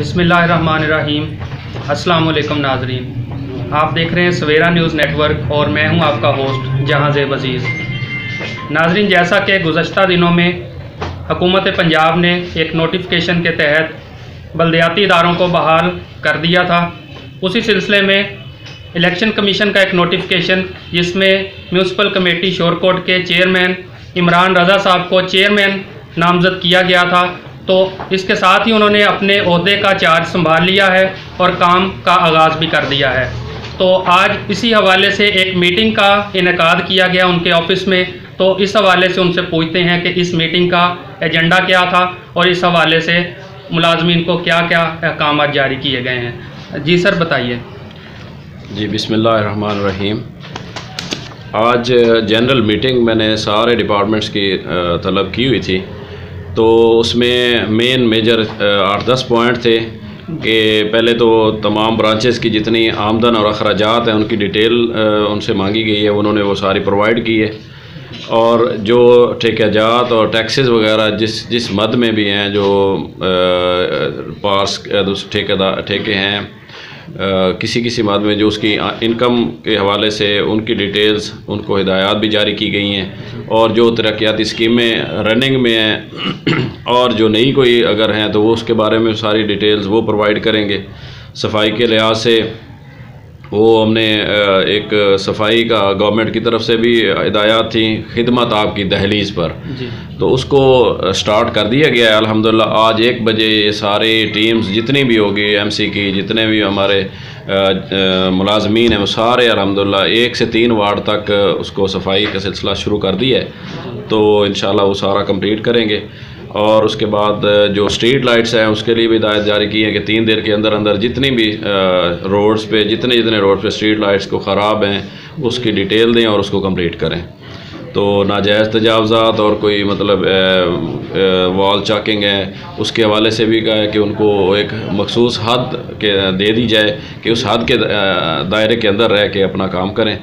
बिस्मिल्लाहिर्रहमानिर्रहीम। अस्सलाम वालेकुम नाजरीन, आप देख रहे हैं सवेरा न्यूज़ नेटवर्क और मैं हूं आपका होस्ट जहां-ज़ेब अज़ीज़। नाजरीन, जैसा कि गुज़श्ता दिनों में हुकूमत पंजाब ने एक नोटिफिकेशन के तहत बल्दियाती इदारों को बहाल कर दिया था, उसी सिलसिले में इलेक्शन कमीशन का एक नोटिफिकेशन जिसमें म्यूनसिपल कमेटी शोरकोट के चेयरमैन इमरान रज़ा साहब को चेयरमैन नामज़द किया गया था। तो इसके साथ ही उन्होंने अपने ओहदे का चार्ज संभाल लिया है और काम का आगाज़ भी कर दिया है। तो आज इसी हवाले से एक मीटिंग का इनेकाद किया गया उनके ऑफिस में। तो इस हवाले से उनसे पूछते हैं कि इस मीटिंग का एजेंडा क्या था और इस हवाले से मुलाजमीन को क्या क्या अहकाम जारी किए गए हैं। जी सर, बताइए। जी, बिस्मिल्लाहिर्रहमानिर्रहीम। आज जनरल मीटिंग मैंने सारे डिपार्टमेंट्स की तलब की हुई थी, तो उसमें मेजर 8-10 पॉइंट थे कि पहले तो तमाम ब्रांचेस की जितनी आमदन और अखराजात हैं उनकी डिटेल उनसे मांगी गई है, उन्होंने वो सारी प्रोवाइड की है। और जो ठेकेजात और टैक्सेस वगैरह जिस मद में भी हैं, जो पास ठेके हैं किसी मद में, जो उसकी इनकम के हवाले से उनकी डिटेल्स, उनको हिदायत भी जारी की गई हैं। और जो तरक्याती स्कीमें रनिंग में हैं और जो नई कोई अगर हैं तो वो उसके बारे में सारी डिटेल्स वो प्रोवाइड करेंगे। सफाई के लिहाज से वो हमने एक सफाई का गवर्नमेंट की तरफ से भी हिदायत थी, खिदमत आपकी दहलीज़ पर, तो उसको स्टार्ट कर दिया गया है अल्हम्दुलिल्लाह। आज 1 बजे ये सारी टीम्स जितनी भी होगी एमसी की, जितने भी हमारे मुलाजमीन हैं, वो सारे अल्हम्दुलिल्लाह 1 से 3 वार्ड तक उसको सफाई का सिलसिला शुरू कर दिया है। तो इंशाल्लाह वो सारा कंप्लीट करेंगे। और उसके बाद जो स्ट्रीट लाइट्स हैं उसके लिए भी हिदायत जारी की है कि 3 दिन के अंदर जितनी भी रोड्स पे जितने रोड पे स्ट्रीट लाइट्स को ख़राब हैं उसकी डिटेल दें और उसको कंप्लीट करें। तो नाजायज़ तजावज़ात और कोई मतलब वॉल चाकिंग है उसके हवाले से भी कहा है कि उनको एक मखसूस हद के दे दी जाए कि उस हद के दायरे के अंदर रह के अपना काम करें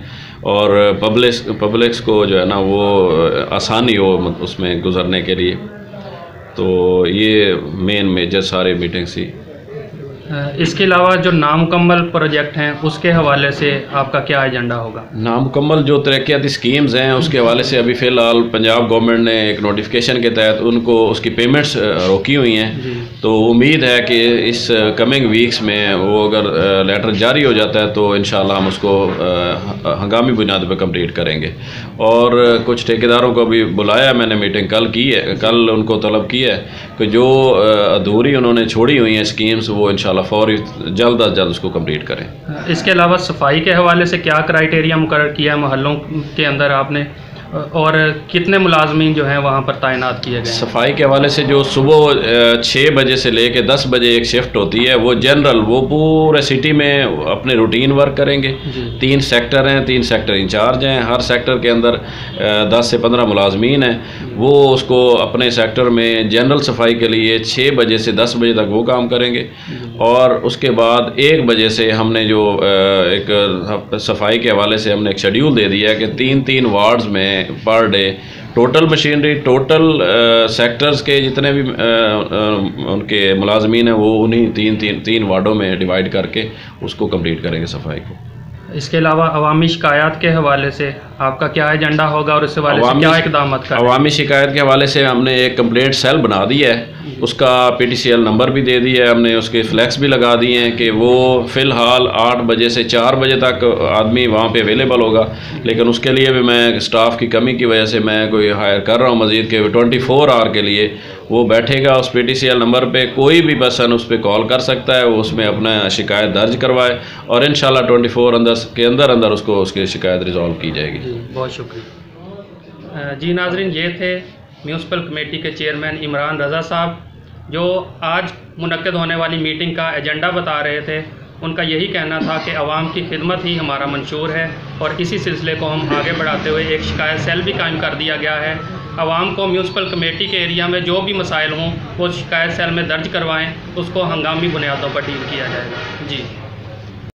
और पब्लिक्स को जो है ना वो आसानी हो उसमें गुज़रने के लिए। तो ये मेजर सारे मीटिंग्स थी। इसके अलावा जो नामुकम्मल प्रोजेक्ट हैं उसके हवाले से आपका क्या एजेंडा होगा? नामुकम्मल जो तरक्याती स्कीम्स हैं उसके हवाले से अभी फ़िलहाल पंजाब गवर्नमेंट ने एक नोटिफिकेशन के तहत उनको उसकी पेमेंट्स रोकी हुई हैं। तो उम्मीद है कि इस कमिंग वीक्स में वो अगर लेटर जारी हो जाता है तो इंशाल्लाह हम उसको हंगामी बुनियाद पर कंप्लीट करेंगे। और कुछ ठेकेदारों को भी बुलाया मैंने, मीटिंग कल की है, कल उनको तलब की है कि जो अधूरी उन्होंने छोड़ी हुई हैं स्कीम्स वो इंशाल्लाह फौरी जल्द अज जल्द उसको कंप्लीट करें। इसके अलावा सफाई के हवाले से क्या क्राइटेरिया मुकर्रर किया है मोहल्लों के अंदर आपने, और कितने मुलाजमीन जो हैं वहाँ पर तैनात किए गए? सफाई के हवाले से जो सुबह 6 बजे से लेकर 10 बजे एक शिफ्ट होती है, वो जनरल वो पूरे सिटी में अपने रूटीन वर्क करेंगे। 3 सेक्टर हैं, 3 सेक्टर इंचार्ज हैं, हर सेक्टर के अंदर 10 से 15 मुलाजमीन हैं। वो उसको अपने सेक्टर में जनरल सफाई के लिए 6 बजे से 10 बजे तक वो काम करेंगे। और उसके बाद 1 बजे से हमने जो एक सफाई के हवाले से हमने एक शेड्यूल दे दिया है कि 3-3 वार्ड्स में per day total machinery, total sectors के जितने भी उनके मुलाजमीन हैं वो उन्हीं 3 वार्डों में डिवाइड करके उसको कंप्लीट करेंगे सफाई को। इसके अलावा अवामी शिकायत के हवाले से आपका क्या एजेंडा होगा और इस हवाले से क्या इक़दाम करें? अवामी शिकायत के हवाले से हमने एक कंप्लेंट सेल बना दी है, उसका PTCL नंबर भी दे दिया है, हमने उसके फ्लैक्स भी लगा दिए हैं कि वो फ़िलहाल 8 बजे से 4 बजे तक आदमी वहाँ पे अवेलेबल होगा। लेकिन उसके लिए भी मैं स्टाफ की कमी की वजह से मैं कोई हायर कर रहा हूँ मज़ीद के 24 आवर के लिए वो बैठेगा उस PTCL नंबर पे। कोई भी पर्सन उस पर कॉल कर सकता है, वो उसमें अपना शिकायत दर्ज करवाए और इंशाल्लाह 24 के अंदर उसको उसकी शिकायत रिजॉल्व की जाएगी। बहुत शुक्रिया। जी नाजरीन, ये थे म्यूनसिपल कमेटी के चेयरमैन इमरान रज़ा साहब जो आज मुनक्किद होने वाली मीटिंग का एजेंडा बता रहे थे। उनका यही कहना था कि आवाम की खिदमत ही हमारा मंशूर है और इसी सिलसिले को हम आगे बढ़ाते हुए एक शिकायत सेल भी कायम कर दिया गया है। आवाम को म्यूनसिपल कमेटी के एरिया में जो भी मसाइल हों वो शिकायत सेल में दर्ज करवाएं, उसको हंगामी बुनियादों पर डील किया जाएगा। जी।